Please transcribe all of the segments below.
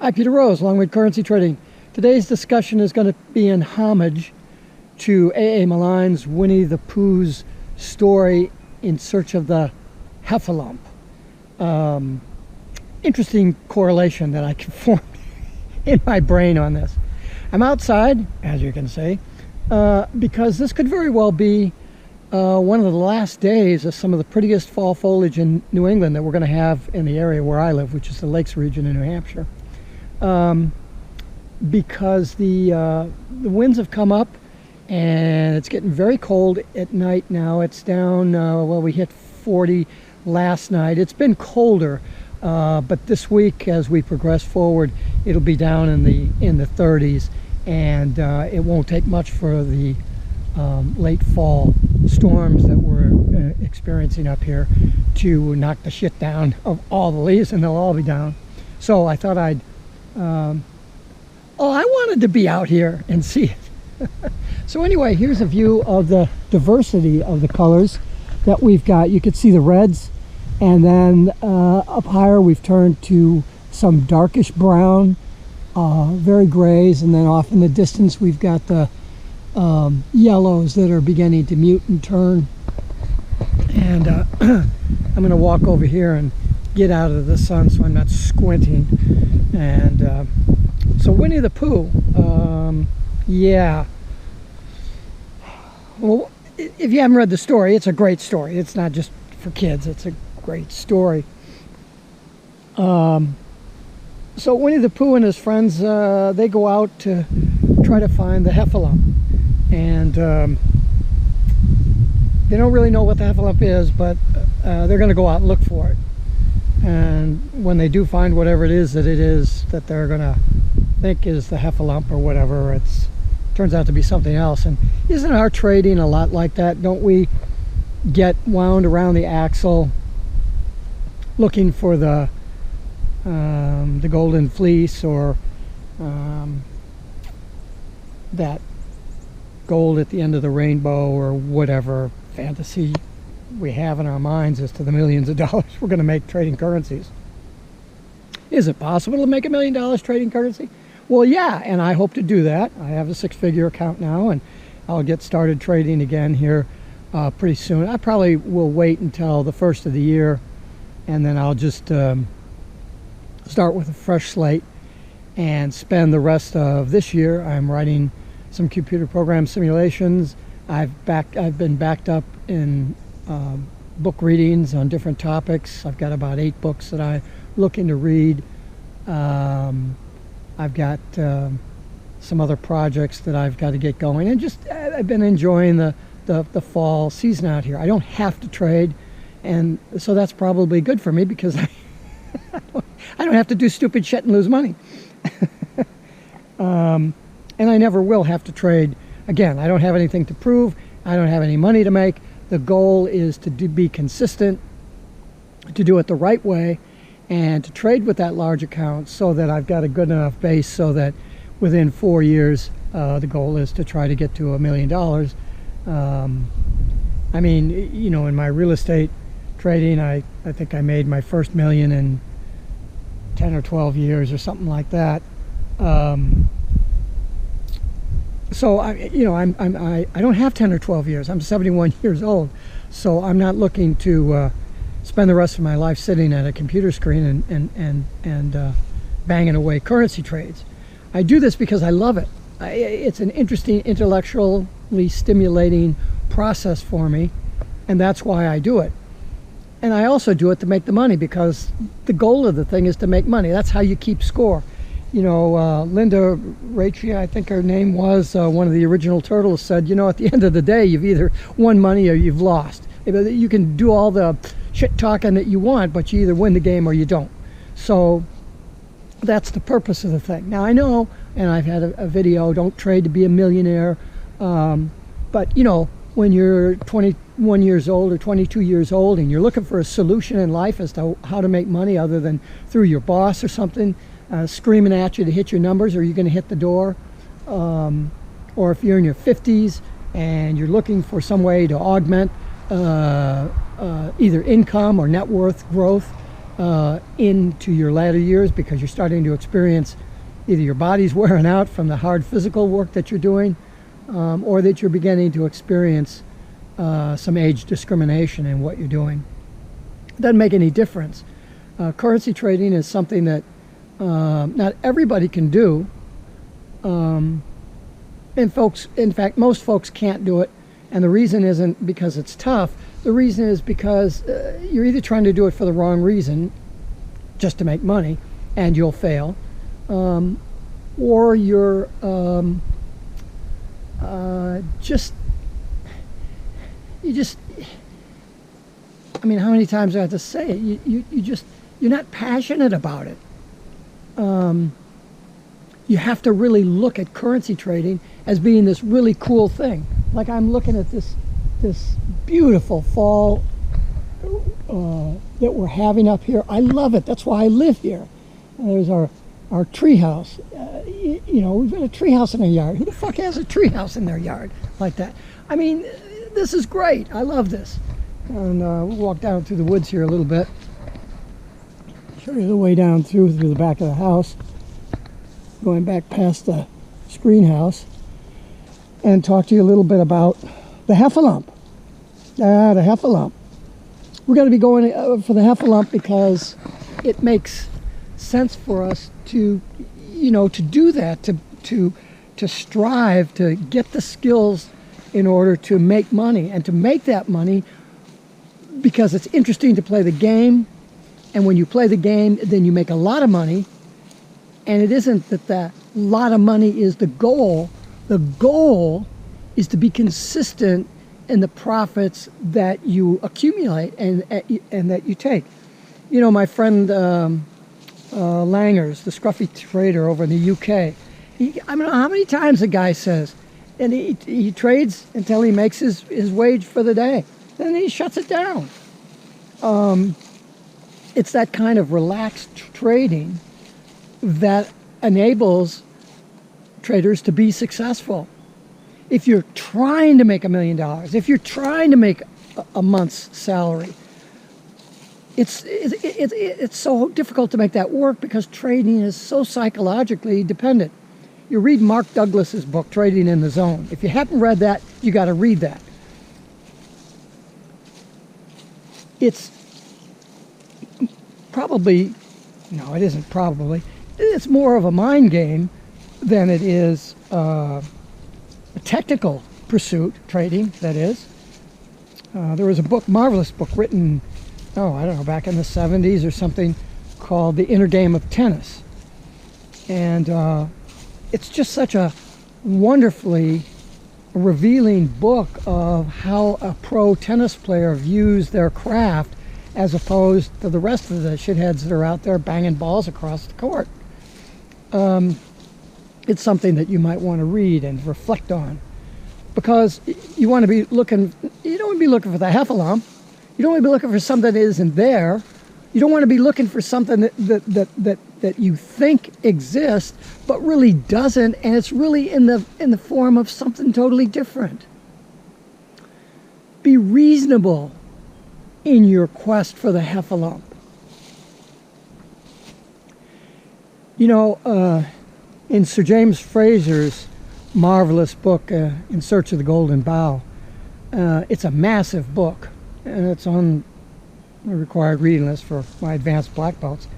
Hi, Peter Rose, Longwood Currency Trading. Today's discussion is going to be in homage to A.A. Milne's Winnie the Pooh's story in search of the Heffalump. Interesting correlation that I can form in my brain on this. I'm outside, as you can see, because this could very well be one of the last days of some of the prettiest fall foliage in New England that we're going to have in the area where I live, which is the Lakes region in New Hampshire. Because the winds have come up and it's getting very cold at night now. It's down, well, we hit 40 last night. It's been colder, but this week as we progress forward, it'll be down in the 30s, and it won't take much for the late fall storms that we're experiencing up here to knock the shit down of all the leaves, and they'll all be down. So I thought I wanted to be out here and see it. So anyway, here's a view of the diversity of the colors that we've got. You can see the reds, and then up higher we've turned to some darkish brown, very grays, and then off in the distance we've got the yellows that are beginning to mute and turn. And I'm going to walk over here and get out of the sun so I'm not squinting. And so Winnie the Pooh, yeah. Well, if you haven't read the story, it's a great story. It's not just for kids, it's a great story. So Winnie the Pooh and his friends, they go out to try to find the Heffalump. And they don't really know what the Heffalump is, but they're going to go out and look for it. And when they do find whatever it is that they're going to think is the Heffalump or whatever, it turns out to be something else. And isn't our trading a lot like that? Don't we get wound around the axle looking for the golden fleece, or that gold at the end of the rainbow, or whatever fantasy we have in our minds as to the millions of dollars we're going to make trading currencies? Is it possible to make $1 million trading currency? Well, yeah, and I hope to do that. I have a 6-figure account now, and I'll get started trading again here pretty soon. I probably will wait until the first of the year, and then I'll just start with a fresh slate and spend the rest of this year. I'm writing some computer program simulations. I've been backed up in book readings on different topics. I've got about 8 books that I'm looking to read. I've got some other projects that I've got to get going, and just I've been enjoying the fall season out here. I don't have to trade, and so that's probably good for me, because I don't have to do stupid shit and lose money. And I never will have to trade again. I don't have anything to prove. I don't have any money to make. The goal is to be consistent, to do it the right way, and to trade with that large account so that I've got a good enough base so that within 4 years, the goal is to try to get to $1 million. I mean, you know, in my real estate trading, I think I made my first $1 million in 10 or 12 years or something like that. So I don't have 10 or 12 years. I'm 71 years old, so I'm not looking to spend the rest of my life sitting at a computer screen and banging away currency trades. I do this because I love it. It's an interesting, intellectually stimulating process for me, and that's why I do it. And I also do it to make the money, because the goal of the thing is to make money. That's how you keep score. You know, Linda Rachia, I think her name was, one of the original turtles, said, you know, at the end of the day, you've either won money or you've lost. You can do all the shit talking that you want, but you either win the game or you don't. So that's the purpose of the thing. Now, I know, and I've had a video, don't trade to be a millionaire, but, you know, when you're 21 years old or 22 years old and you're looking for a solution in life as to how to make money other than through your boss or something, screaming at you to hit your numbers, or you're going to hit the door, or if you're in your 50s and you're looking for some way to augment either income or net worth growth, into your latter years, because you're starting to experience either your body's wearing out from the hard physical work that you're doing, or that you're beginning to experience some age discrimination in what you're doing. It doesn't make any difference. Currency trading is something that not everybody can do. And in fact, most folks can't do it. And the reason isn't because it's tough. The reason is because you're either trying to do it for the wrong reason, just to make money, and you'll fail, or you're I mean, how many times do I have to say it? You're not passionate about it. You have to really look at currency trading as being this really cool thing. Like, I'm looking at this beautiful fall that we're having up here. I love it. That's why I live here. There's our tree house. You know, we've got a tree house in our yard. Who the fuck has a tree house in their yard like that? I mean, this is great. I love this. And we'll walk down through the woods here a little bit. Show you the way down through the back of the house, going back past the screen house, and talk to you a little bit about the Heffalump. The Heffalump. We're going to be going for the Heffalump because it makes sense for us to, you know, to do that, to strive to get the skills in order to make money, and to make that money because it's interesting to play the game. And when you play the game, then you make a lot of money. And it isn't that the lot of money is the goal. The goal is to be consistent in the profits that you accumulate and that you take. You know, my friend Langers, the scruffy trader over in the UK, I don't know how many times the guy says, and he trades until he makes his wage for the day. Then he shuts it down. It's that kind of relaxed trading that enables traders to be successful. If you're trying to make $1 million, if you're trying to make a month's salary, it's so difficult to make that work because trading is so psychologically dependent. You read Mark Douglas's book, Trading in the Zone. If you haven't read that, you got to read that. It's probably, no, it isn't probably, it's more of a mind game than it is a technical pursuit, trading, that is. There was a book, marvelous book, written, I don't know, back in the 70s or something, called The Inner Game of Tennis. And it's just such a wonderfully revealing book of how a pro tennis player views their craft as opposed to the rest of the shitheads that are out there banging balls across the court. It's something that you might want to read and reflect on, because you want to be looking, you don't want to be looking for the Heffalump. You don't want to be looking for something that isn't there. You don't want to be looking for something that you think exists but really doesn't, and it's really in the form of something totally different. Be reasonable in your quest for the Heffalump. You know, in Sir James Fraser's marvelous book, In Search of the Golden Bough, it's a massive book, and it's on the required reading list for my advanced black belts.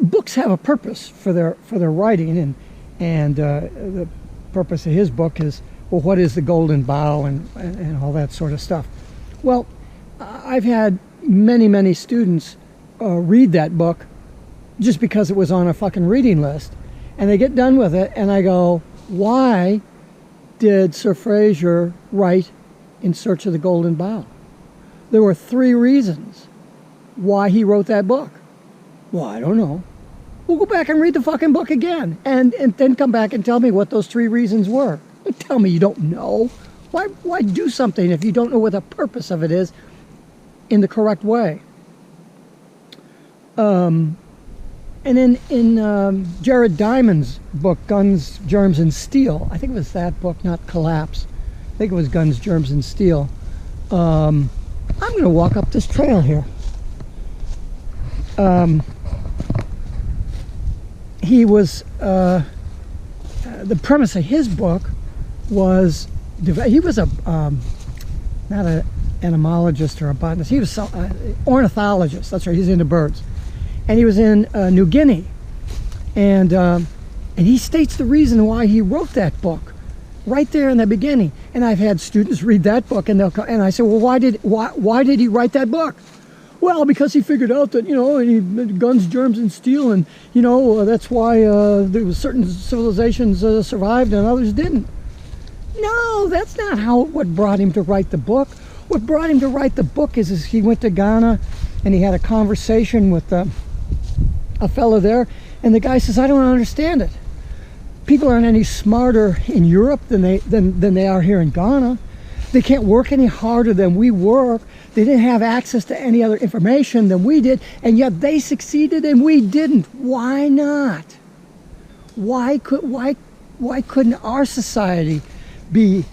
Books have a purpose for their writing, and the purpose of his book is, well, what is the golden bough and all that sort of stuff. Well, I've had many students read that book just because it was on a fucking reading list, and they get done with it, and I go, why did Sir Fraser write In Search of the Golden Bough? There were 3 reasons why he wrote that book. Well, I don't know. Well, go back and read the fucking book again, and then come back and tell me what those 3 reasons were. Don't tell me you don't know. Why do something if you don't know what the purpose of it is in the correct way? And in Jared Diamond's book, Guns, Germs, and Steel, I think it was that book, not Collapse. I think it was Guns, Germs, and Steel. I'm going to walk up this trail here. He was, the premise of his book was, he was a, not an entomologist or a botanist, he was an ornithologist, that's right, he's into birds. And he was in New Guinea. And he states the reason why he wrote that book right there in the beginning. And I've had students read that book, and I say, well, why did he write that book? Well, because he figured out that, you know, guns, germs, and steel, and, you know, that's why there was certain civilizations survived and others didn't. No, that's not what brought him to write the book. What brought him to write the book is he went to Ghana and he had a conversation with a fellow there, and the guy says, I don't understand it. People aren't any smarter in Europe than they are here in Ghana. They can't work any harder than we work. They didn't have access to any other information than we did, and yet they succeeded and we didn't. Why not? Why couldn't our society be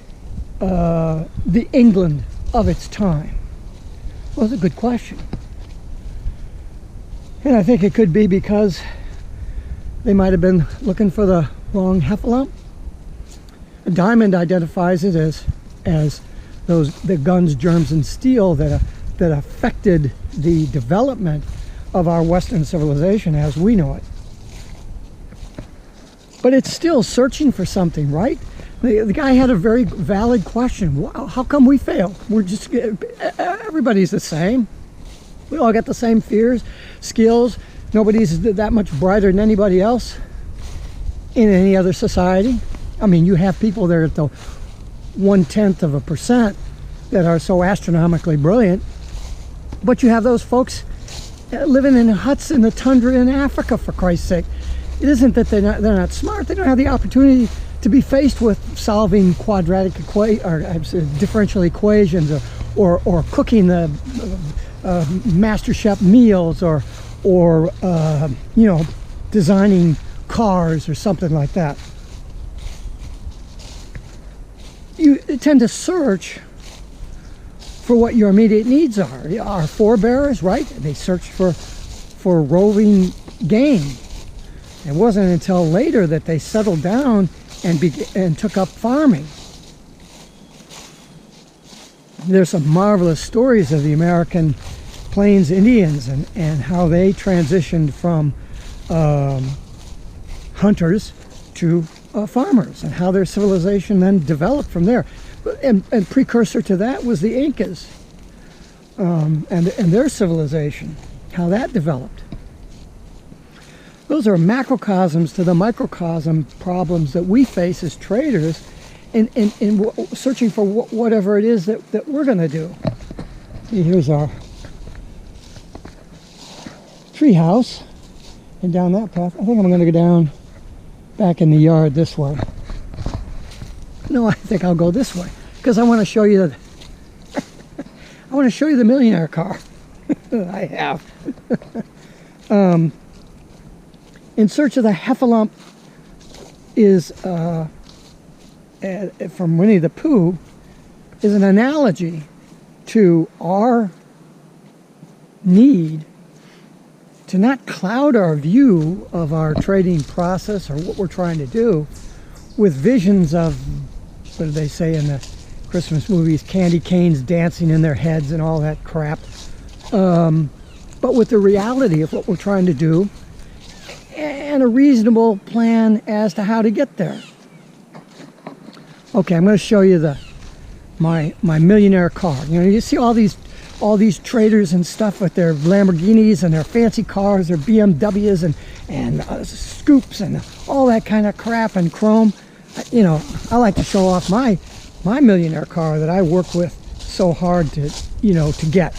the England of its time? Well, it's a good question. And I think it could be because they might have been looking for the wrong heffalump. Diamond identifies it as the guns, germs, and steel that affected the development of our Western civilization as we know it. But it's still searching for something, right? The guy had a very valid question. How come we fail? Everybody's the same. We all got the same fears, skills. Nobody's that much brighter than anybody else in any other society. I mean, you have people there at the 0.1% that are so astronomically brilliant, but you have those folks living in huts in the tundra in Africa, for Christ's sake. It isn't that they're not smart. They don't have the opportunity to be faced with solving quadratic differential equations, or cooking the master chef meals, or you know, designing cars or something like that. You tend to search for what your immediate needs are. Our forebears, right? They searched for roving game. It wasn't until later that they settled down and took up farming. There's some marvelous stories of the American Plains Indians and how they transitioned from hunters to farmers, and how their civilization then developed from there. And precursor to that was the Incas and their civilization, how that developed. Those are macrocosms to the microcosm problems that we face as traders in searching for whatever it is that we're going to do. See, here's our tree house, and down that path, I think I'm going to go down back in the yard this way. No, I think I'll go this way because I want to show you I want to show you the millionaire car I have. In Search of the Heffalump is from Winnie the Pooh, is an analogy to our need to not cloud our view of our trading process or what we're trying to do with visions of, what do they say in the Christmas movies, candy canes dancing in their heads and all that crap, but with the reality of what we're trying to do and a reasonable plan as to how to get there. Okay, I'm going to show you my millionaire car. You know, you see all these traders and stuff with their Lamborghinis and their fancy cars, their BMWs and scoops and all that kind of crap and chrome. You know, I like to show off my millionaire car that I work with so hard to get,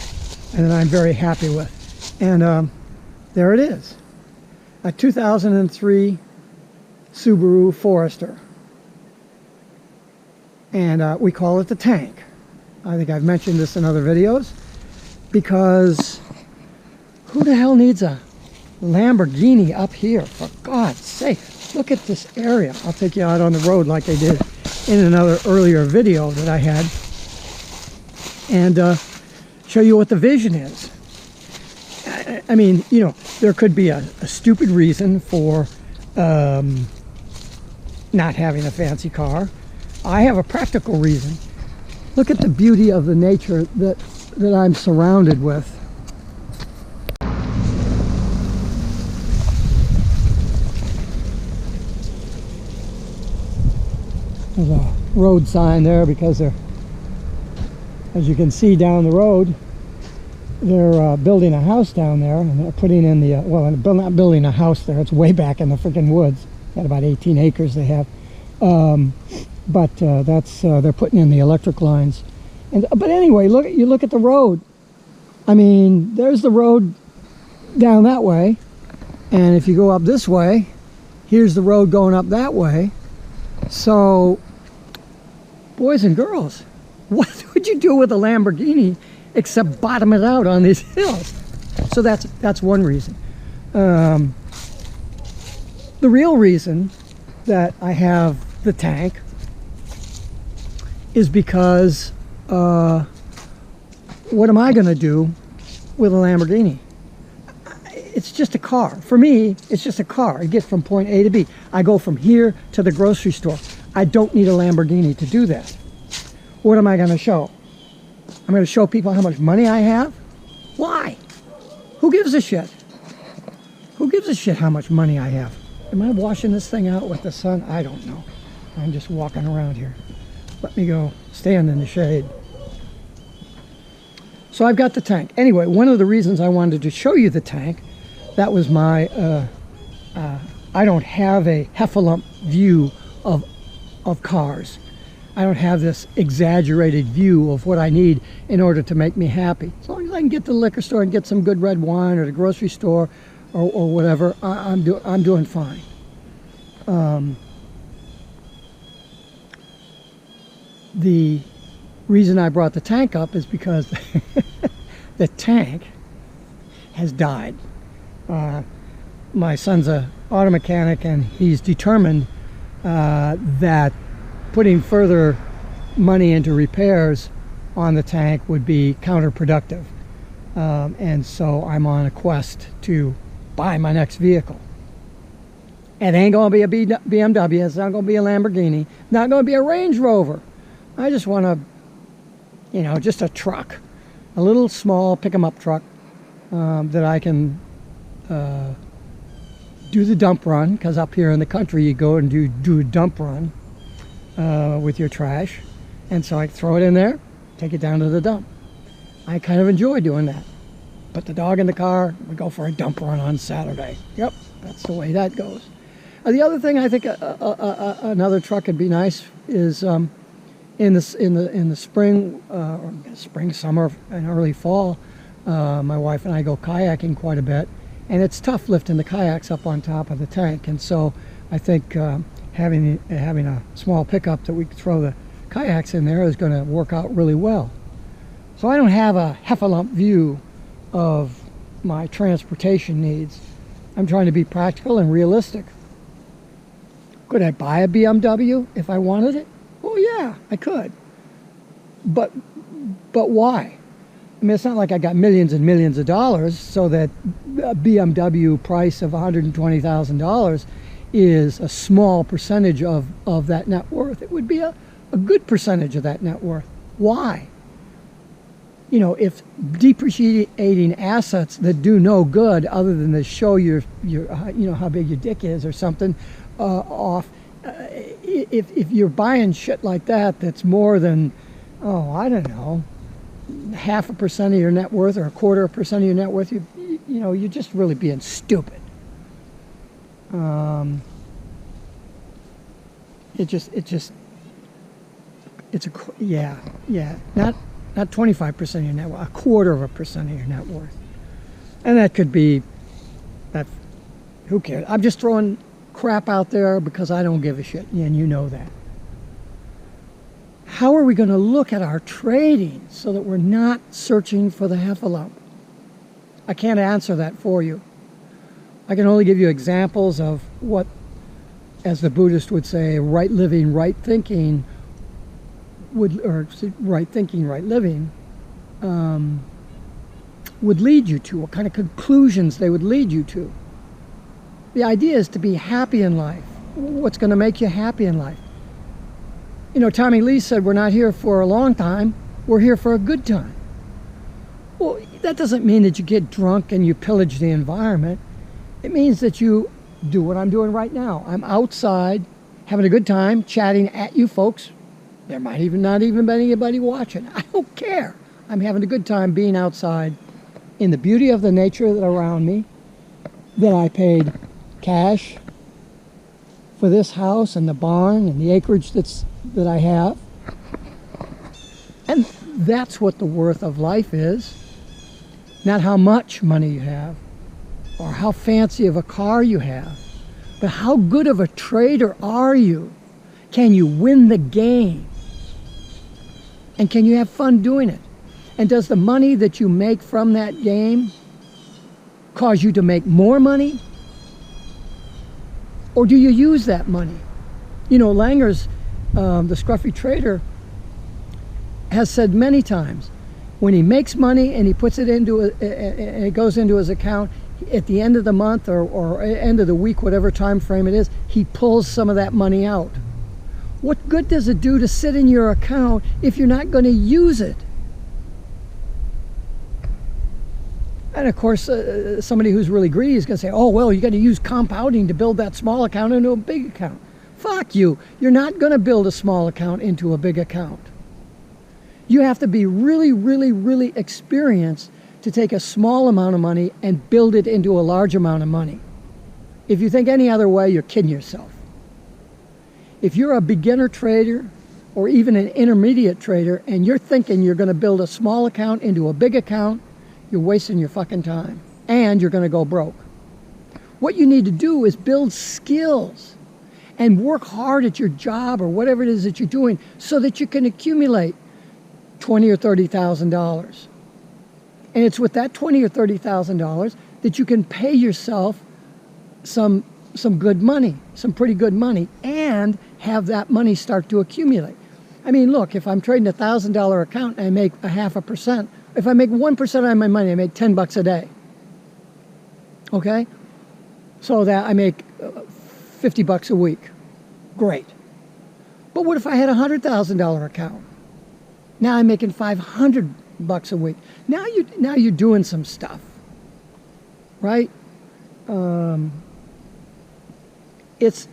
and that I'm very happy with. And there it is, a 2003 Subaru Forester, and we call it the Tank. I think I've mentioned this in other videos, because who the hell needs a Lamborghini up here, for God's sake? Look at this area. I'll take you out on the road like I did in another earlier video that I had, and show you what the vision is. I mean, you know, there could be a stupid reason for not having a fancy car. I have a practical reason. Look at the beauty of the nature that I'm surrounded with. There's a road sign there because they're, as you can see down the road, they're building a house down there, and they're putting in the, well, they're not building a house there, it's way back in the freaking woods. Got about 18 acres they have. But that's, they're putting in the electric lines. But anyway, you look at the road. I mean, there's the road down that way, and if you go up this way, here's the road going up that way. So, boys and girls, what would you do with a Lamborghini except bottom it out on these hills? So that's one reason. The real reason that I have the tank is because what am I going to do with a Lamborghini? It's just a car. For me, it's just a car. I get from point A to B. I go from here to the grocery store. I don't need a Lamborghini to do that. What am I going to show? I'm going to show people how much money I have? Why? Who gives a shit? Who gives a shit how much money I have? Am I washing this thing out with the sun? I don't know. I'm just walking around here. Let me go stand in the shade. So I've got the tank. Anyway, one of the reasons I wanted to show you the tank, that was my, I don't have a Heffalump view of cars. I don't have this exaggerated view of what I need in order to make me happy. As long as I can get to the liquor store and get some good red wine, or the grocery store, or whatever, I'm doing fine. The reason I brought the tank up is because the tank has died. My son's an auto mechanic, and he's determined that putting further money into repairs on the tank would be counterproductive. And so I'm on a quest to buy my next vehicle. It ain't going to be a BMW, it's not going to be a Lamborghini, not going to be a Range Rover. I just want a, you know, just a truck, a little small pick-em-up truck that I can do the dump run, because up here in the country you go and do a dump run with your trash, and so I throw it in there, take it down to the dump. I kind of enjoy doing that. Put the dog in the car, we go for a dump run on Saturday. Yep, that's the way that goes. The other thing I think another truck would be nice is in the spring, summer, and early fall. My wife and I go kayaking quite a bit, and it's tough lifting the kayaks up on top of the tank. And so I think having a small pickup that we can throw the kayaks in there is going to work out really well. So I don't have a Heffalump view of my transportation needs. I'm trying to be practical and realistic. Could I buy a BMW if I wanted it? Oh yeah, I could. But why? I mean, it's not like I got millions and millions of dollars, so that a BMW price of $120,000 is a small percentage of that net worth. It would be a good percentage of that net worth. Why? You know, if depreciating assets that do no good other than to show your you know, how big your dick is or something off, if you're buying shit like that that's more than, oh, I don't know, 0.5% of your net worth or 1/4% of your net worth, you know, you're just really being stupid. Not 25% of your net worth, 1/4% of your net worth. And that could be, that, who cares? I'm just throwing crap out there because I don't give a shit, and you know that. How are we going to look at our trading so that we're not searching for the Heffalump? I can't answer that for you. I can only give you examples of what, as the Buddhist would say, right living, right thinking, right thinking, right living would lead you to, what kind of conclusions they would lead you to. The idea is to be happy in life. What's going to make you happy in life? You know, Tommy Lee said, we're not here for a long time, we're here for a good time. Well, that doesn't mean that you get drunk and you pillage the environment. It means that you do what I'm doing right now. I'm outside having a good time, chatting at you folks. There might even not even be anybody watching. I don't care. I'm having a good time being outside in the beauty of the nature that around me, that I paid cash for this house and the barn and the acreage that I have. And that's what the worth of life is. Not how much money you have or how fancy of a car you have, but how good of a trader are you? Can you win the game? And can you have fun doing it? And does the money that you make from that game cause you to make more money? Or do you use that money? You know, Langer's, the scruffy trader, has said many times, when he makes money and he puts it into and it goes into his account, at the end of the month or end of the week, whatever time frame it is, he pulls some of that money out. What good does it do to sit in your account if you're not going to use it? And of course, somebody who's really greedy is going to say, oh, well, you got to use compounding to build that small account into a big account. Fuck you. You're not going to build a small account into a big account. You have to be really, really, really experienced to take a small amount of money and build it into a large amount of money. If you think any other way, you're kidding yourself. If you're a beginner trader or even an intermediate trader and you're thinking you're going to build a small account into a big account, you're wasting your fucking time and you're going to go broke. What you need to do is build skills and work hard at your job or whatever it is that you're doing so that you can accumulate $20,000 or $30,000. And it's with that $20,000 or $30,000 that you can pay yourself some good money, some pretty good money, and have that money start to accumulate. I mean, look, if I'm trading a $1,000 account and I make 0.5%, if I make 1% on my money, I make $10 a day. Okay? So that I make $50 a week. Great. But what if I had a $100,000 account? Now I'm making $500 a week. Now you're doing some stuff, right? It's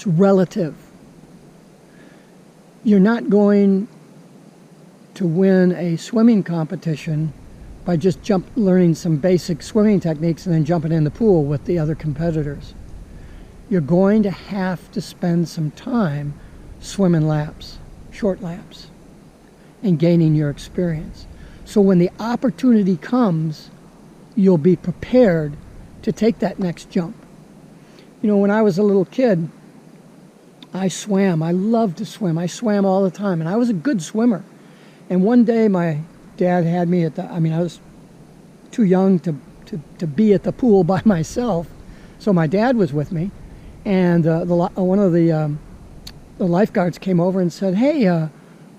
relative. You're not going to win a swimming competition by just learning some basic swimming techniques and then jumping in the pool with the other competitors. You're going to have to spend some time swimming laps, short laps, and gaining your experience. So when the opportunity comes, you'll be prepared to take that next jump. You know, when I was a little kid, I swam. I loved to swim. I swam all the time, and I was a good swimmer. And one day my dad had me I was too young to be at the pool by myself, so my dad was with me, and one of the lifeguards came over and said, hey,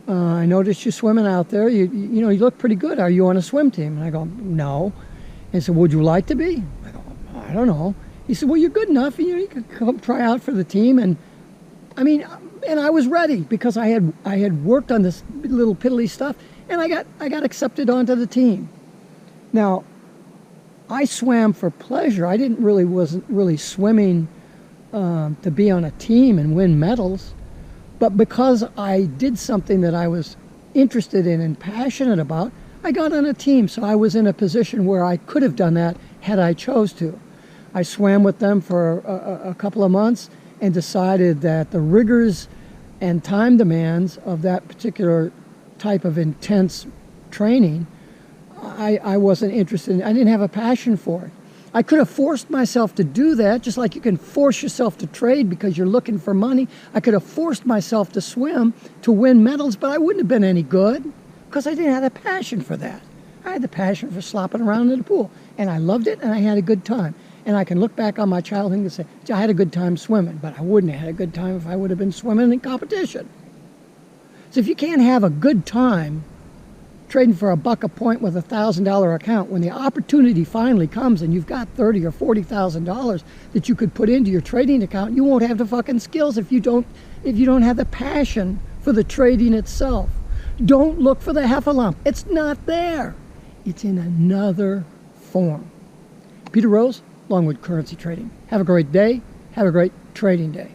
I noticed you swimming out there. You look pretty good. Are you on a swim team? And I go, no. And he said, would you like to be? I go, I don't know. He said, well, you're good enough. You can come try out for the team. And I was ready because I had worked on this little piddly stuff, and I got accepted onto the team. Now, I swam for pleasure. I wasn't really swimming to be on a team and win medals, but because I did something that I was interested in and passionate about, I got on a team. So I was in a position where I could have done that had I chose to. I swam with them for a couple of months and decided that the rigors and time demands of that particular type of intense training, I wasn't interested in. I didn't have a passion for it. I could have forced myself to do that, just like you can force yourself to trade because you're looking for money. I could have forced myself to swim to win medals, but I wouldn't have been any good because I didn't have a passion for that. I had the passion for slopping around in the pool, and I loved it, and I had a good time. And I can look back on my childhood and say, I had a good time swimming, but I wouldn't have had a good time if I would have been swimming in competition. So if you can't have a good time trading for $1 a point with a $1,000 account, when the opportunity finally comes and you've got $30,000 or $40,000 that you could put into your trading account, you won't have the fucking skills if you don't have the passion for the trading itself. Don't look for the Heffalump. It's not there. It's in another form. Peter Rose, Longwood Currency Trading. Have a great day. Have a great trading day.